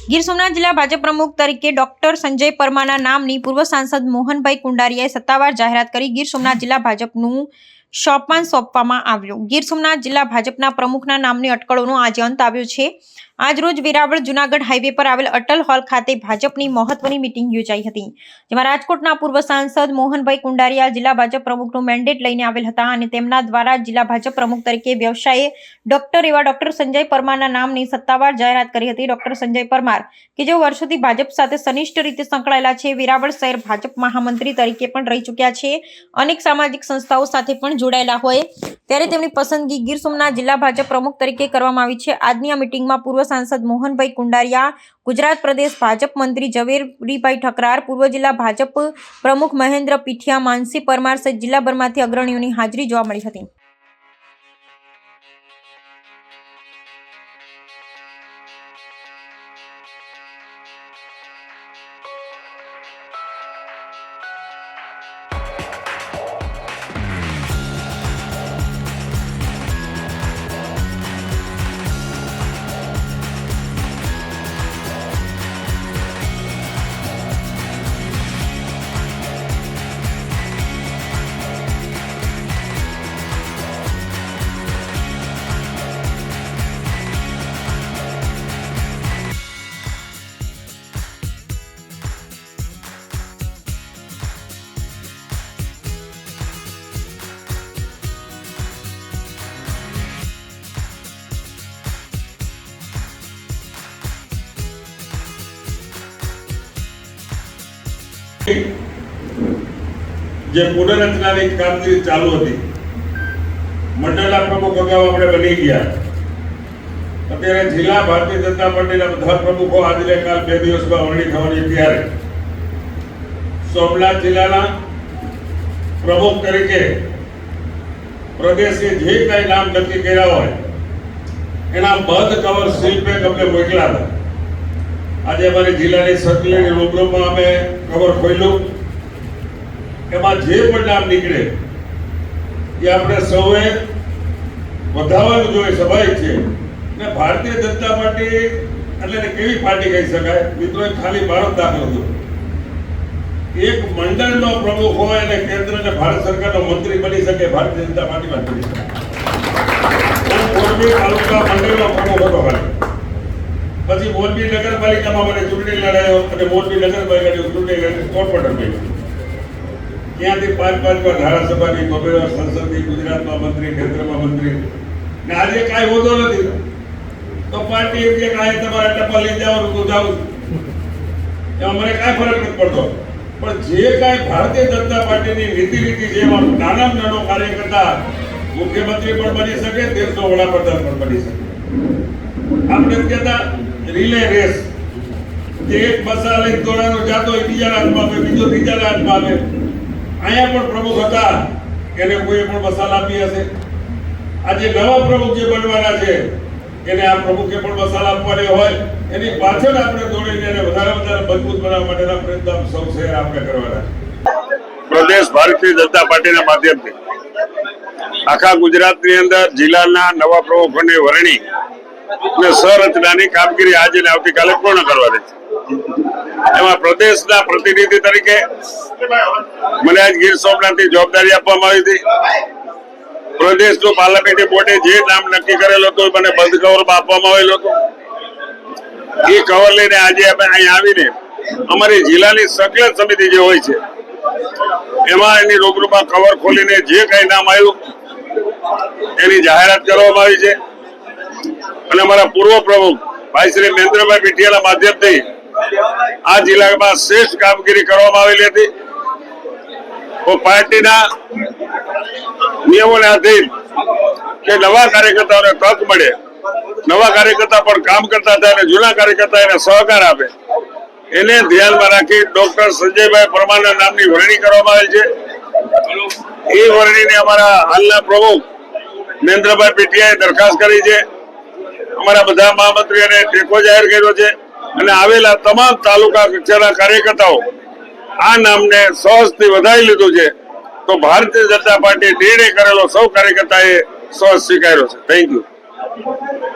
ગીર સોમનાથ જિલ્લા ભાજપ પ્રમુખ તરીકે ડોક્ટર સંજય પરમારના નામની પૂર્વ સાંસદ મોહનભાઈ કુંડારિયાએ સત્તાવાર જાહેરાત કરી ગીર સોમનાથ જિલ્લા ભાજપનું સોપાન સોંપવામાં આવ્યું। ગીર સોમનાથ જિલ્લા ભાજપના પ્રમુખના નામની અટકળોનો આજે અંત આવ્યો છે। આજ રોજ વેરાવળ જુનાગઢ હાઈવે પર આવેલ અટલ હોલ ખાતે ભાજપની મહત્વની મીટિંગ યોજાઈ હતી, જેમાં રાજકોટના પૂર્વ સાંસદ મોહનભાઈ કુંડારિયા જિલ્લા ભાજપ પ્રમુખનું મેન્ડેટ લઈને આવેલ હતા અને તેમના દ્વારા જિલ્લા ભાજપ પ્રમુખ તરીકે વ્યવસાયે ડોક્ટર સંજય પરમારના નામની સત્તાવાર જાહેરાત કરી હતી। ડોક્ટર સંજય પરમાર કે જેઓ વર્ષોથી ભાજપ સાથે ઘનિષ્ઠ રીતે સંકળાયેલા છે, વેરાવળ શહેર ભાજપ મહામંત્રી તરીકે પણ રહી ચૂક્યા છે, અનેક સામાજિક સંસ્થાઓ સાથે પણ જોડાયેલા હોય ત્યારે તેમની પસંદગી ગીર સોમનાથ જિલ્લા ભાજપ પ્રમુખ તરીકે કરવામાં આવી છે। આજની આ મીટિંગમાં પૂર્વ સાંસદ મોહનભાઈ કુંડારિયા, ગુજરાત પ્રદેશ ભાજપ મંત્રી ઝવેરીભાઈ ઠકરાર, પૂર્વ જિલ્લા ભાજપ પ્રમુખ મહેન્દ્ર પીઠિયા, માનસી પરમાર સહિત જિલ્લાભરમાંથી અગ્રણીઓની હાજરી જોવા મળી હતી। જે પુનરરચનાની કામગીરી ચાલુ હતી, મંડળના પ્રમુખ અગાઉ આપણે બની ગયા, અત્યારે જિલ્લા ભારતીય જનતા પાર્ટીના બધા પ્રમુખો આજે કાલ 2 દિવસમાં વરણી થવાની ત્યારે સોમનાથ જિલ્લાના પ્રમુખ તરીકે પ્રદેશે જે કઈ નામ નક્કી કર્યા હોય એના બંધ કવર શિલ્પે અમને મોકલ્યા હતા। આજે અમારી જિલ્લાની સર્કલની રૂબરૂમાં અમે કવર ખોલ્યું, એમાં જે પણ નામ નીકળે એ આપણે સૌએ વધારવાનું જોઈએ, સ્વાભાવિક છે। ને ભારતીય જનતા પાર્ટી એટલે કેવી પાર્ટી કહી શકાય મિત્રો, ખાલી ભારત દાખલો હતો, એક મંડળનો પ્રમુખ હોય અને કેન્દ્ર અને ભારત સરકારનો મંત્રી બની શકે, ભારતીય જનતા પાર્ટીમાં બની શકે। મોરબી તાલુકા મંડળનો પ્રમુખ હતો ખાલી, પછી મોરબી નગરપાલિકામાં મને ચૂંટણી લડાયો અને મોરબી નગરપાલિકાની ચૂંટણી કોર્પોરેટર બન્યો, ત્યાંથી 5 વાર ધારાસભાની, 2 વાર સંસદની, ગુજરાતમાં મંત્રી, કેન્દ્રમાં મંત્રી, ને આજે કાંઈ હોતો નથી તો પાર્ટી એમ કે કાંઈ તમારે ટપા લઈ જવાનું તો જાઉં, એમાં મને કાંઈ ફરક નથી પડતો। પણ જે કાંઈ ભારતીય જનતા પાર્ટીની નીતિ છે એમાં નાનામાં નાનો કાર્યકર્તા મુખ્યમંત્રી પણ બની શકે, દેશનો વડાપ્રધાન પણ બની શકે। આપણે કહેતા રિલે રેસ, જે એક મસાલા લઈને દોડાનો જાતો હોય, બીજાના હાથમાં આવે, બીજો ત્રીજાના હાથમાં આવે। અહીંયા પણ પ્રમુખ હતા, એને કોઈ પણ મસાલા આપી હશે, આજે નવા પ્રમુખ જે બનવાના છે એને આ પ્રમુખે પણ મસાલા આપવાની હોય, એની પાછળ આપણે દોડીને એને વધારે મજબૂત બનાવવા માટેના પ્રયત્ન સૌ શહેર આપણે કરવાના છે। પ્રદેશ ભારતીય જનતા પાર્ટીના માધ્યમથી આખા ગુજરાતની અંદર જિલ્લાના નવા પ્રમુખોની વરણી અને સંરચનાની કામગીરી આજે ને આવતીકાલે પૂર્ણ કરવાની છે। એમાં પ્રદેશના પ્રતિનિધિ તરીકે મને આજ ગીર સોમનાથની જવાબદારી આપવામાં આવી હતી। પ્રદેશનું પાર્લામેન્ટરી બોર્ડે જે નામ નક્કી કરેલો હતો મને બંધ કવરમાં આપવામાં આવેલો હતો, એ કવર લઈને આજે અમે અહીં આવીને અમારી જિલ્લાની સકલ સમિતિ જે હોય છે એમાં એની રૂબરૂમાં કવર ખોલીને જે કઈ નામ આવ્યું એની જાહેરાત કરવામાં આવી છે। અને અમારા પૂર્વ પ્રમુખ ભાઈ શ્રી મહેન્દ્રભાઈ પીઠિયાના માધ્યમથી આ જિલ્લામાં શ્રેષ્ઠ કામગીરી કરવામાં આવેલી હતી। તો પાર્ટીના નિયમોને આધીન કે નવા કાર્યકર્તાઓને તક મળે, નવા કાર્યકર્તા પણ કામ કરતા થાય અને જૂના કાર્યકર્તા એને સહકાર આપે, એને ધ્યાનમાં રાખી ડોક્ટર સંજયભાઈ પરમારના નામની વરણી કરવામાં આવેલ છે। એ વરણીને અમારા હાલના પ્રમુખ મહેન્દ્રભાઈ પીઠિયાએ દરખાસ્ત કરી છે, અમારા બધા મહામંત્રીઓને ટેકો જાહેર કર્યો છે અને આવેલા તમામ તાલુકા કક્ષાના કાર્યકર્તાઓ આ નામને સહજથી વધારી લીધું છે। તો ભારતીય જનતા પાર્ટી નિર્ણય કરેલો સૌ કાર્યકર્તાએ સહજ સ્વીકાર્યો છે। Thank you.